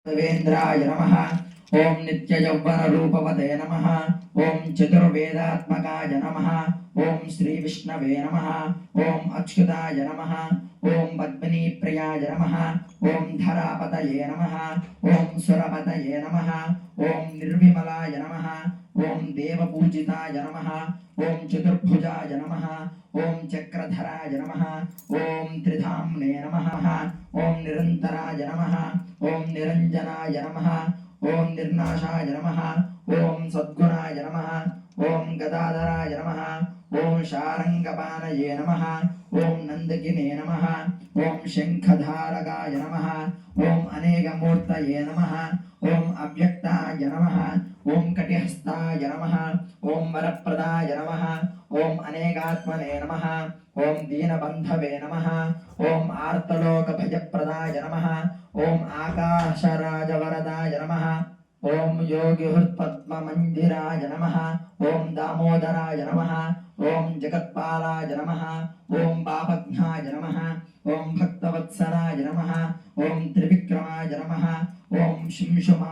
देवेन्द्राय नमः। ओम नित्ययौवनरूपवते नमः। ओम चतुर्वेदात्मकाय नमः। ओम श्री विष्णवे नमः। ओम अच्युताय नमः। ओम पद्मिनीप्रियाय नमः। ओम धरापतये नमः। ओम सुरपतये नमः। ओम निर्विमलाय नमः। ओम देवपूजिताय नमः। ओम चतुर्भुजाय नमः। ओम चक्रधराय नमः। ओम त्रिधाम्ने नमः। ओम निरन्तराय नमः। ओम निरंजनाय नमः। ओम निर्नाशाय नमः। ओम सद्गुणाय नमः। ओम गदाधराय नमः। ओम शारंगपाणये नमः। ओम नंदकिने नमः। ओम शंखधारकाय नमः। ओम अनेकमूर्तये नमः। ओम अव्यक्ताय नमः। ओम कटिहस्ताय नमः। ओम वरप्रदाय नमः। ओम अनेकात्मने नमः। ओम दीनबंधवे नमः। ओम आर्तलोकभयप्रदाय नमः। ओम आकाशराजवरदाय नमः। ओम योगिहृत्पद्ममन्दिराय नमः। ओम दामोदराय नमः। ओम जगत्पालाय नमः। ओम पापघ्नाय नमः। ओम भक्तवत्सलाय नमः। ओम त्रिविक्रमाय नमः। ओम शिंशुमा